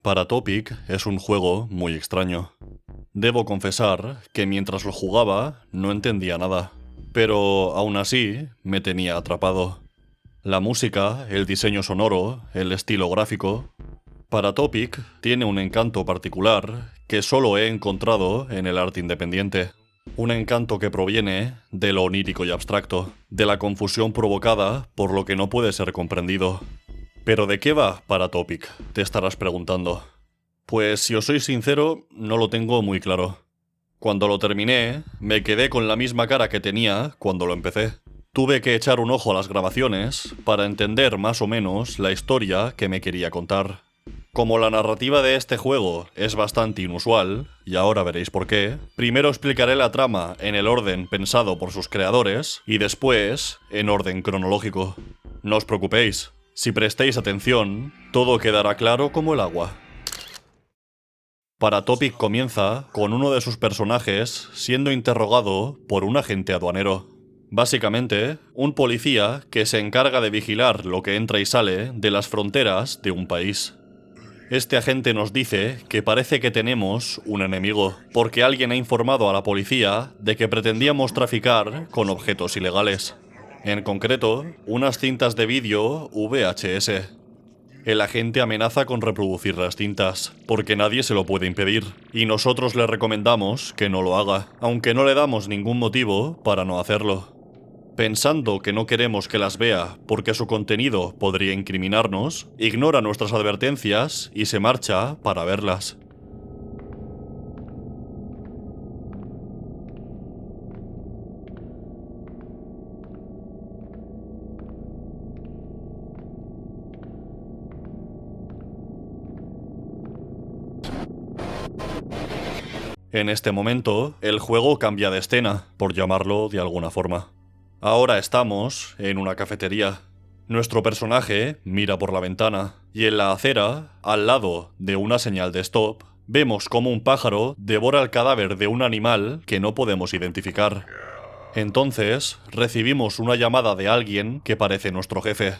Paratopic es un juego muy extraño. Debo confesar que mientras lo jugaba no entendía nada, pero aún así me tenía atrapado. La música, el diseño sonoro, el estilo gráfico. Paratopic tiene un encanto particular que solo he encontrado en el arte independiente. Un encanto que proviene de lo onírico y abstracto, de la confusión provocada por lo que no puede ser comprendido. ¿Pero de qué va Paratopic?, te estarás preguntando. Pues si os soy sincero, no lo tengo muy claro. Cuando lo terminé, me quedé con la misma cara que tenía cuando lo empecé. Tuve que echar un ojo a las grabaciones para entender más o menos la historia que me quería contar. Como la narrativa de este juego es bastante inusual, y ahora veréis por qué, primero explicaré la trama en el orden pensado por sus creadores y después en orden cronológico. No os preocupéis, si prestáis atención, todo quedará claro como el agua. Paratopic comienza con uno de sus personajes siendo interrogado por un agente aduanero. Básicamente, un policía que se encarga de vigilar lo que entra y sale de las fronteras de un país. Este agente nos dice que parece que tenemos un enemigo, porque alguien ha informado a la policía de que pretendíamos traficar con objetos ilegales. En concreto, unas cintas de vídeo VHS. El agente amenaza con reproducir las cintas, porque nadie se lo puede impedir, y nosotros le recomendamos que no lo haga, aunque no le damos ningún motivo para no hacerlo. Pensando que no queremos que las vea porque su contenido podría incriminarnos, ignora nuestras advertencias y se marcha para verlas. En este momento, el juego cambia de escena, por llamarlo de alguna forma. Ahora estamos en una cafetería. Nuestro personaje mira por la ventana, y en la acera, al lado de una señal de stop, vemos cómo un pájaro devora el cadáver de un animal que no podemos identificar. Entonces, recibimos una llamada de alguien que parece nuestro jefe.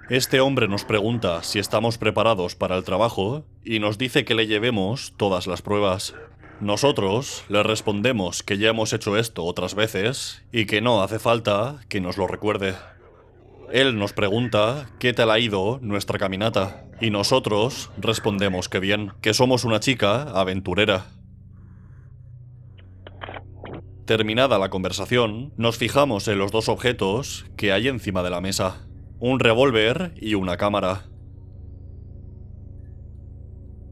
Este hombre nos pregunta si estamos preparados para el trabajo y nos dice que le llevemos todas las pruebas. Nosotros le respondemos que ya hemos hecho esto otras veces y que no hace falta que nos lo recuerde. Él nos pregunta qué tal ha ido nuestra caminata y nosotros respondemos que bien, que somos una chica aventurera. Terminada la conversación, nos fijamos en los dos objetos que hay encima de la mesa: un revólver y una cámara.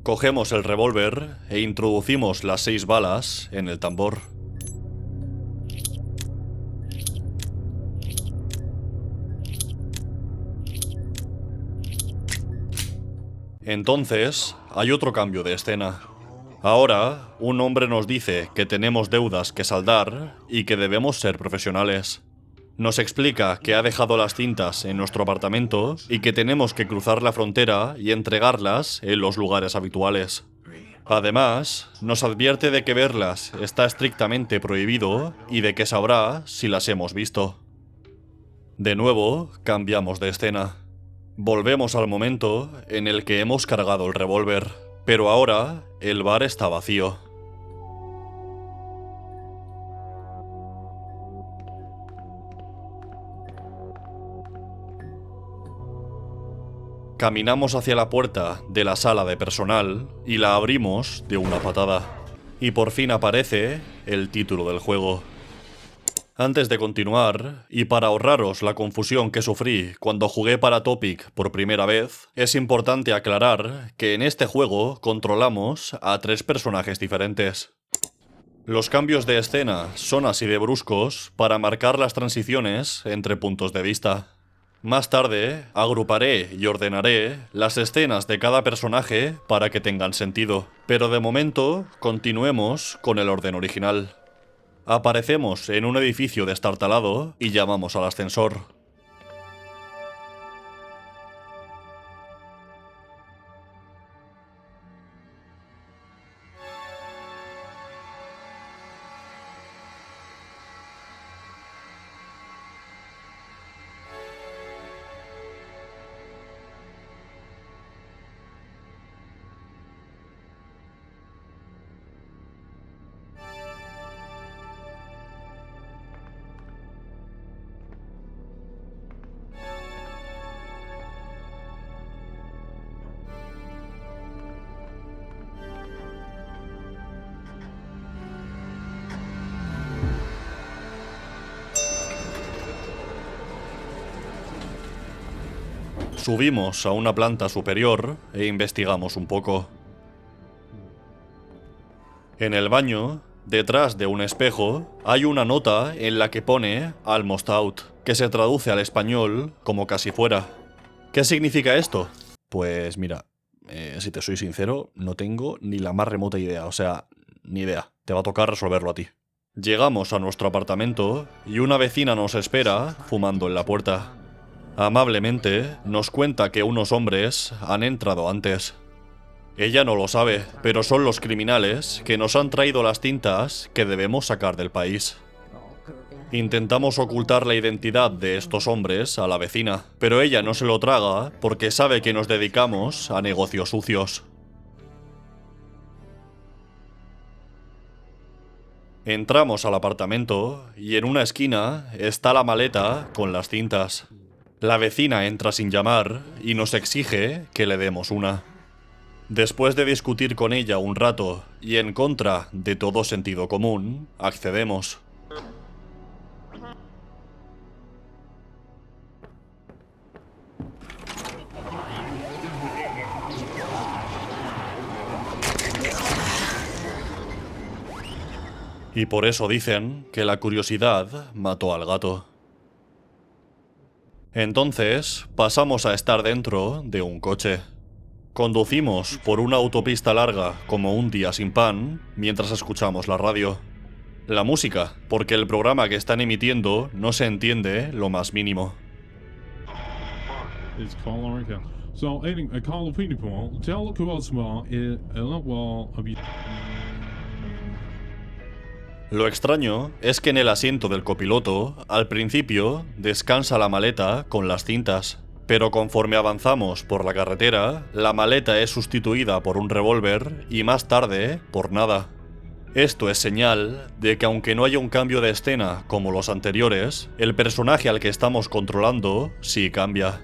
Cogemos el revólver e introducimos las 6 balas en el tambor. Entonces, hay otro cambio de escena. Ahora, un hombre nos dice que tenemos deudas que saldar y que debemos ser profesionales. Nos explica que ha dejado las cintas en nuestro apartamento y que tenemos que cruzar la frontera y entregarlas en los lugares habituales. Además, nos advierte de que verlas está estrictamente prohibido y de que sabrá si las hemos visto. De nuevo, cambiamos de escena. Volvemos al momento en el que hemos cargado el revólver, pero ahora el bar está vacío. Caminamos hacia la puerta de la sala de personal y la abrimos de una patada. Y por fin aparece el título del juego. Antes de continuar, y para ahorraros la confusión que sufrí cuando jugué Paratopic por primera vez, es importante aclarar que en este juego controlamos a 3 personajes diferentes. Los cambios de escena son así de bruscos para marcar las transiciones entre puntos de vista. Más tarde, agruparé y ordenaré las escenas de cada personaje para que tengan sentido, pero de momento continuemos con el orden original. Aparecemos en un edificio destartalado y llamamos al ascensor. Subimos a una planta superior e investigamos un poco. En el baño, detrás de un espejo, hay una nota en la que pone Almost Out, que se traduce al español como casi fuera. ¿Qué significa esto? Pues mira, si te soy sincero, no tengo ni la más remota idea, o sea, ni idea. Te va a tocar resolverlo a ti. Llegamos a nuestro apartamento y una vecina nos espera fumando en la puerta. Amablemente nos cuenta que unos hombres han entrado antes. Ella no lo sabe, pero son los criminales que nos han traído las tintas que debemos sacar del país. Intentamos ocultar la identidad de estos hombres a la vecina, pero ella no se lo traga porque sabe que nos dedicamos a negocios sucios. Entramos al apartamento y en una esquina está la maleta con las cintas. La vecina entra sin llamar y nos exige que le demos una. Después de discutir con ella un rato y en contra de todo sentido común, accedemos. Y por eso dicen que la curiosidad mató al gato. Entonces, pasamos a estar dentro de un coche. Conducimos por una autopista larga como un día sin pan mientras escuchamos la radio. La música, porque el programa que están emitiendo no se entiende lo más mínimo. Lo extraño es que en el asiento del copiloto, al principio, descansa la maleta con las cintas. Pero conforme avanzamos por la carretera, la maleta es sustituida por un revólver y más tarde, por nada. Esto es señal de que aunque no haya un cambio de escena como los anteriores, el personaje al que estamos controlando sí cambia.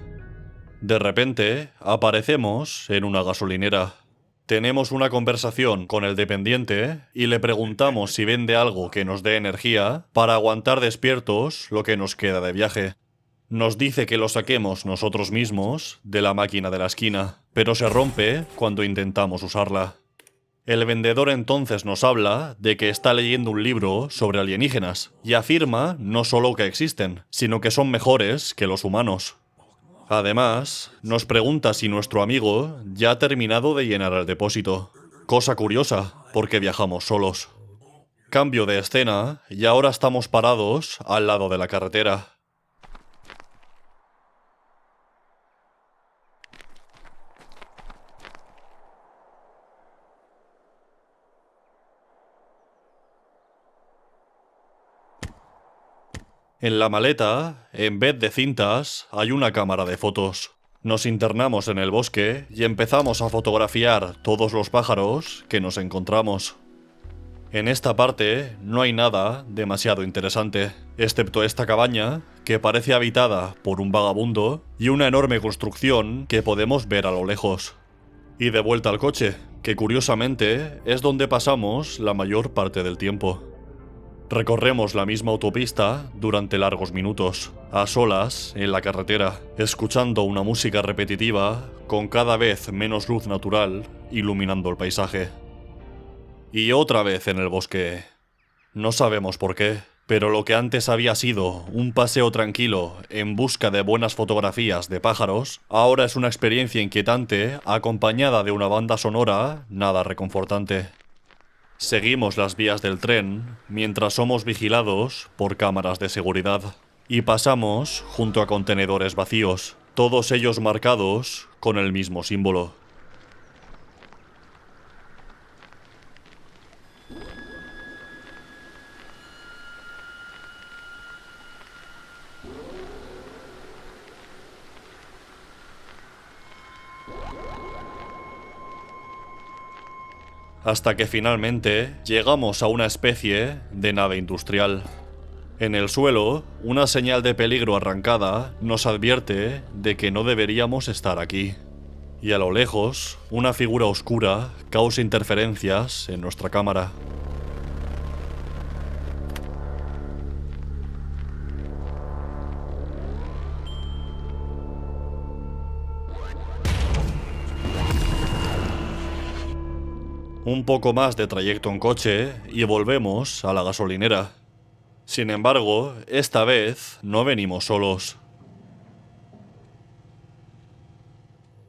De repente, aparecemos en una gasolinera. Tenemos una conversación con el dependiente y le preguntamos si vende algo que nos dé energía para aguantar despiertos lo que nos queda de viaje. Nos dice que lo saquemos nosotros mismos de la máquina de la esquina, pero se rompe cuando intentamos usarla. El vendedor entonces nos habla de que está leyendo un libro sobre alienígenas y afirma no solo que existen, sino que son mejores que los humanos. Además, nos pregunta si nuestro amigo ya ha terminado de llenar el depósito. Cosa curiosa, porque viajamos solos. Cambio de escena y ahora estamos parados al lado de la carretera. En la maleta, en vez de cintas, hay una cámara de fotos. Nos internamos en el bosque y empezamos a fotografiar todos los pájaros que nos encontramos. En esta parte no hay nada demasiado interesante, excepto esta cabaña, que parece habitada por un vagabundo, y una enorme construcción que podemos ver a lo lejos. Y de vuelta al coche, que curiosamente es donde pasamos la mayor parte del tiempo. Recorremos la misma autopista durante largos minutos, a solas, en la carretera, escuchando una música repetitiva con cada vez menos luz natural iluminando el paisaje. Y otra vez en el bosque. No sabemos por qué, pero lo que antes había sido un paseo tranquilo en busca de buenas fotografías de pájaros, ahora es una experiencia inquietante acompañada de una banda sonora nada reconfortante. Seguimos las vías del tren mientras somos vigilados por cámaras de seguridad y pasamos junto a contenedores vacíos, todos ellos marcados con el mismo símbolo. Hasta que finalmente llegamos a una especie de nave industrial. En el suelo, una señal de peligro arrancada nos advierte de que no deberíamos estar aquí. Y a lo lejos, una figura oscura causa interferencias en nuestra cámara. Un poco más de trayecto en coche y volvemos a la gasolinera. Sin embargo, esta vez no venimos solos.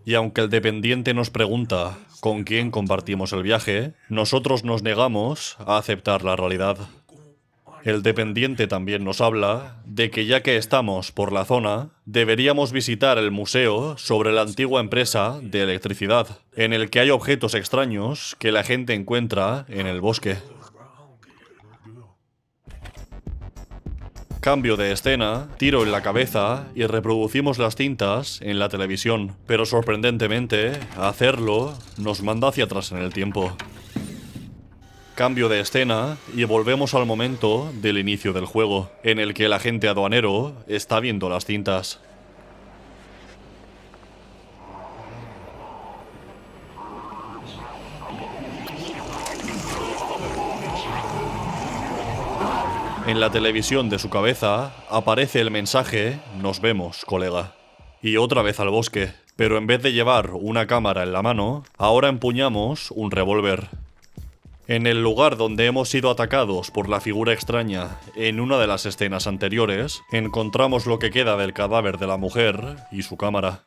Y aunque el dependiente nos pregunta con quién compartimos el viaje, nosotros nos negamos a aceptar la realidad. El dependiente también nos habla de que ya que estamos por la zona, deberíamos visitar el museo sobre la antigua empresa de electricidad, en el que hay objetos extraños que la gente encuentra en el bosque. Cambio de escena, tiro en la cabeza y reproducimos las cintas en la televisión, pero sorprendentemente, hacerlo nos manda hacia atrás en el tiempo. Cambio de escena y volvemos al momento del inicio del juego, en el que el agente aduanero está viendo las cintas. En la televisión de su cabeza aparece el mensaje "Nos vemos, colega". Y otra vez al bosque, pero en vez de llevar una cámara en la mano, ahora empuñamos un revólver. En el lugar donde hemos sido atacados por la figura extraña en una de las escenas anteriores, encontramos lo que queda del cadáver de la mujer y su cámara.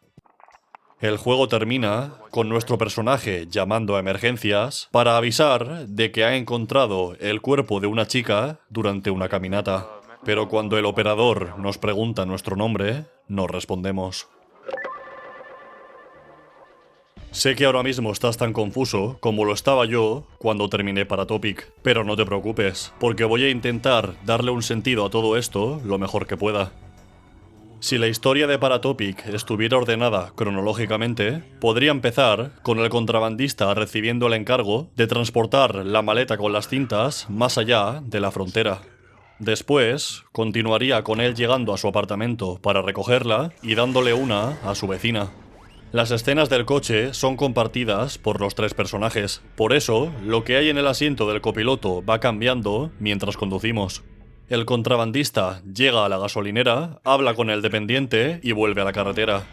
El juego termina con nuestro personaje llamando a emergencias para avisar de que ha encontrado el cuerpo de una chica durante una caminata. Pero cuando el operador nos pregunta nuestro nombre, no respondemos. Sé que ahora mismo estás tan confuso como lo estaba yo cuando terminé Paratopic, pero no te preocupes, porque voy a intentar darle un sentido a todo esto lo mejor que pueda. Si la historia de Paratopic estuviera ordenada cronológicamente, podría empezar con el contrabandista recibiendo el encargo de transportar la maleta con las cintas más allá de la frontera. Después, continuaría con él llegando a su apartamento para recogerla y dándole una a su vecina. Las escenas del coche son compartidas por los tres personajes, por eso lo que hay en el asiento del copiloto va cambiando mientras conducimos. El contrabandista llega a la gasolinera, habla con el dependiente y vuelve a la carretera.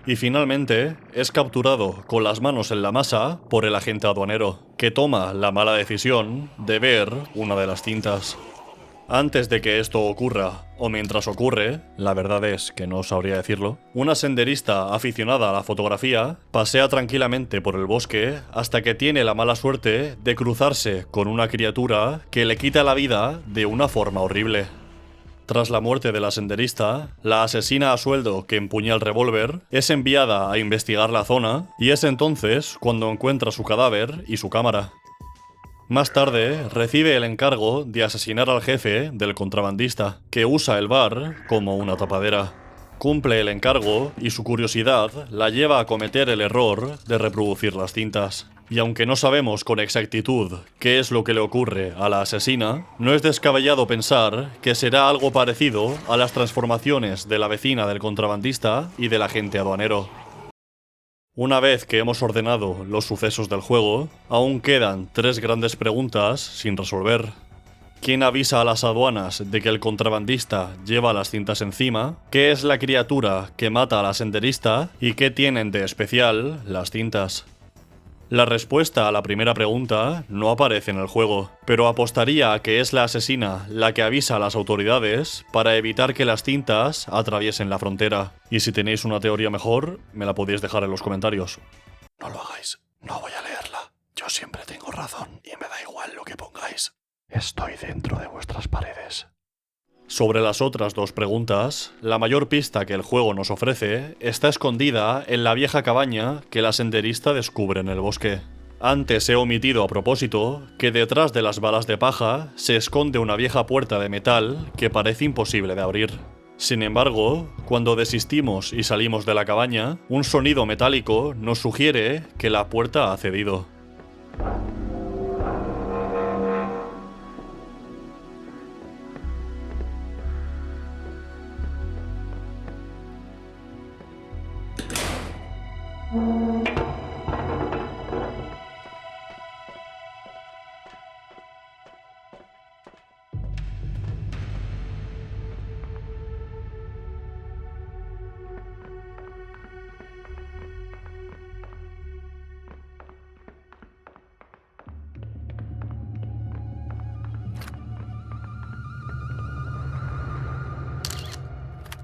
Y finalmente es capturado con las manos en la masa por el agente aduanero, que toma la mala decisión de ver una de las cintas. Antes de que esto ocurra, o mientras ocurre, la verdad es que no sabría decirlo, una senderista aficionada a la fotografía pasea tranquilamente por el bosque hasta que tiene la mala suerte de cruzarse con una criatura que le quita la vida de una forma horrible. Tras la muerte de la senderista, la asesina a sueldo que empuña el revólver es enviada a investigar la zona y es entonces cuando encuentra su cadáver y su cámara. Más tarde, recibe el encargo de asesinar al jefe del contrabandista, que usa el bar como una tapadera. Cumple el encargo y su curiosidad la lleva a cometer el error de reproducir las cintas. Y aunque no sabemos con exactitud qué es lo que le ocurre a la asesina, no es descabellado pensar que será algo parecido a las transformaciones de la vecina del contrabandista y del agente aduanero. Una vez que hemos ordenado los sucesos del juego, aún quedan 3 grandes preguntas sin resolver. ¿Quién avisa a las aduanas de que el contrabandista lleva las cintas encima? ¿Qué es la criatura que mata a la senderista? ¿Y qué tienen de especial las cintas? La respuesta a la primera pregunta no aparece en el juego, pero apostaría a que es la asesina la que avisa a las autoridades para evitar que las cintas atraviesen la frontera. Y si tenéis una teoría mejor, me la podéis dejar en los comentarios. No lo hagáis, no voy a leerla. Yo siempre tengo razón y me da igual lo que pongáis. Estoy dentro de vuestras paredes. Sobre las otras 2 preguntas, la mayor pista que el juego nos ofrece está escondida en la vieja cabaña que la senderista descubre en el bosque. Antes he omitido a propósito que detrás de las balas de paja se esconde una vieja puerta de metal que parece imposible de abrir. Sin embargo, cuando desistimos y salimos de la cabaña, un sonido metálico nos sugiere que la puerta ha cedido.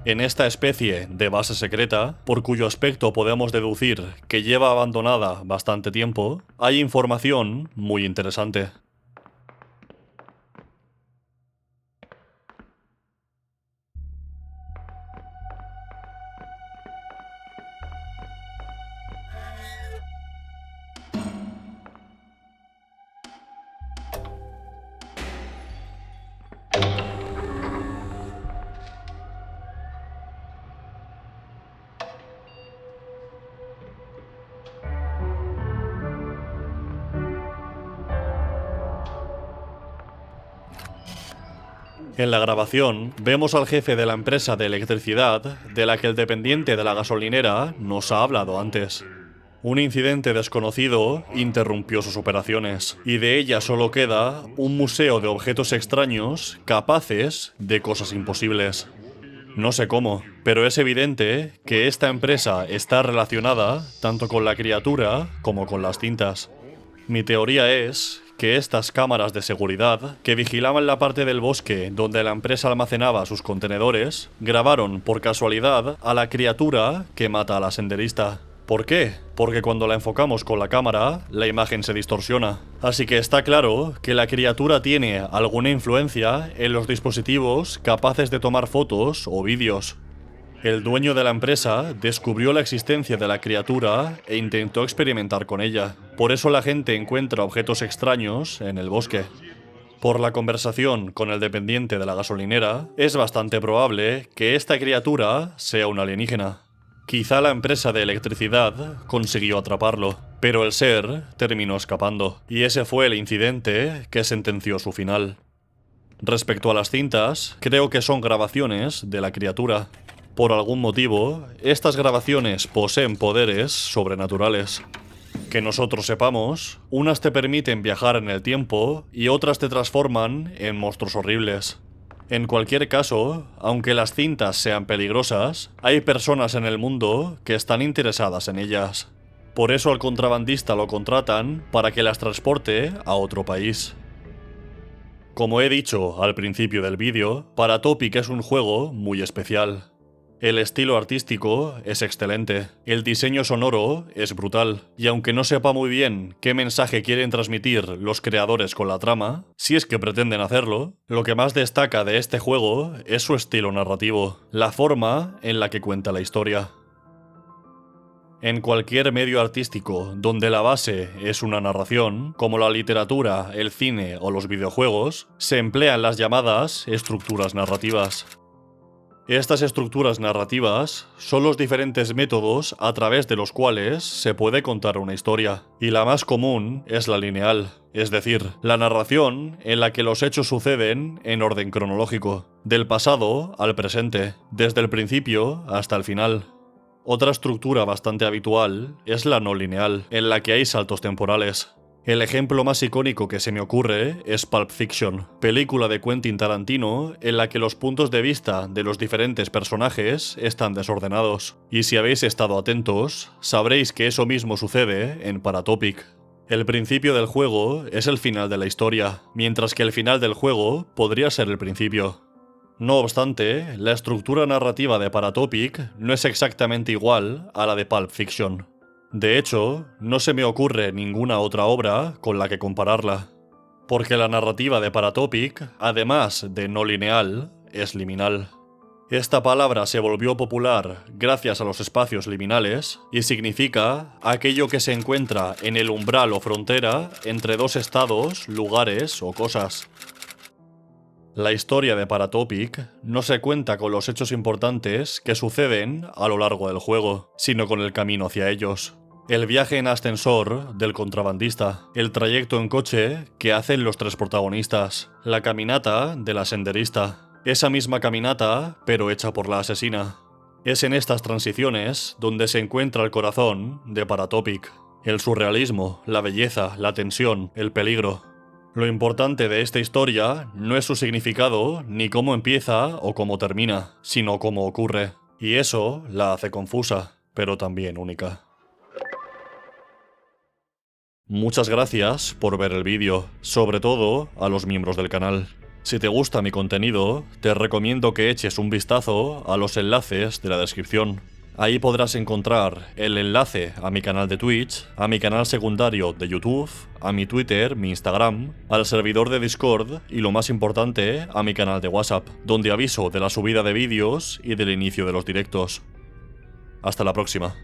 En esta especie de base secreta, por cuyo aspecto podemos deducir que lleva abandonada bastante tiempo, hay información muy interesante. En la grabación, vemos al jefe de la empresa de electricidad, de la que el dependiente de la gasolinera nos ha hablado antes. Un incidente desconocido interrumpió sus operaciones, y de ella solo queda un museo de objetos extraños capaces de cosas imposibles. No sé cómo, pero es evidente que esta empresa está relacionada tanto con la criatura como con las cintas. Mi teoría es que estas cámaras de seguridad, que vigilaban la parte del bosque donde la empresa almacenaba sus contenedores, grabaron por casualidad a la criatura que mata a la senderista. ¿Por qué? Porque cuando la enfocamos con la cámara, la imagen se distorsiona. Así que está claro que la criatura tiene alguna influencia en los dispositivos capaces de tomar fotos o vídeos. El dueño de la empresa descubrió la existencia de la criatura e intentó experimentar con ella. Por eso la gente encuentra objetos extraños en el bosque. Por la conversación con el dependiente de la gasolinera, es bastante probable que esta criatura sea un alienígena. Quizá la empresa de electricidad consiguió atraparlo, pero el ser terminó escapando, y ese fue el incidente que sentenció su final. Respecto a las cintas, creo que son grabaciones de la criatura. Por algún motivo, estas grabaciones poseen poderes sobrenaturales. Que nosotros sepamos, unas te permiten viajar en el tiempo y otras te transforman en monstruos horribles. En cualquier caso, aunque las cintas sean peligrosas, hay personas en el mundo que están interesadas en ellas. Por eso al contrabandista lo contratan para que las transporte a otro país. Como he dicho al principio del vídeo, Paratopic es un juego muy especial. El estilo artístico es excelente, el diseño sonoro es brutal, y aunque no sepa muy bien qué mensaje quieren transmitir los creadores con la trama, si es que pretenden hacerlo, lo que más destaca de este juego es su estilo narrativo, la forma en la que cuenta la historia. En cualquier medio artístico donde la base es una narración, como la literatura, el cine o los videojuegos, se emplean las llamadas estructuras narrativas. Estas estructuras narrativas son los diferentes métodos a través de los cuales se puede contar una historia, y la más común es la lineal, es decir, la narración en la que los hechos suceden en orden cronológico, del pasado al presente, desde el principio hasta el final. Otra estructura bastante habitual es la no lineal, en la que hay saltos temporales. El ejemplo más icónico que se me ocurre es Pulp Fiction, película de Quentin Tarantino en la que los puntos de vista de los diferentes personajes están desordenados. Y si habéis estado atentos, sabréis que eso mismo sucede en Paratopic. El principio del juego es el final de la historia, mientras que el final del juego podría ser el principio. No obstante, la estructura narrativa de Paratopic no es exactamente igual a la de Pulp Fiction. De hecho, no se me ocurre ninguna otra obra con la que compararla. Porque la narrativa de Paratopic, además de no lineal, es liminal. Esta palabra se volvió popular gracias a los espacios liminales y significa aquello que se encuentra en el umbral o frontera entre dos estados, lugares o cosas. La historia de Paratopic no se cuenta con los hechos importantes que suceden a lo largo del juego, sino con el camino hacia ellos. El viaje en ascensor del contrabandista, el trayecto en coche que hacen los tres protagonistas, la caminata de la senderista, esa misma caminata pero hecha por la asesina. Es en estas transiciones donde se encuentra el corazón de Paratopic, el surrealismo, la belleza, la tensión, el peligro. Lo importante de esta historia no es su significado ni cómo empieza o cómo termina, sino cómo ocurre. Y eso la hace confusa, pero también única. Muchas gracias por ver el vídeo, sobre todo a los miembros del canal. Si te gusta mi contenido, te recomiendo que eches un vistazo a los enlaces de la descripción. Ahí podrás encontrar el enlace a mi canal de Twitch, a mi canal secundario de YouTube, a mi Twitter, mi Instagram, al servidor de Discord y lo más importante, a mi canal de WhatsApp, donde aviso de la subida de vídeos y del inicio de los directos. Hasta la próxima.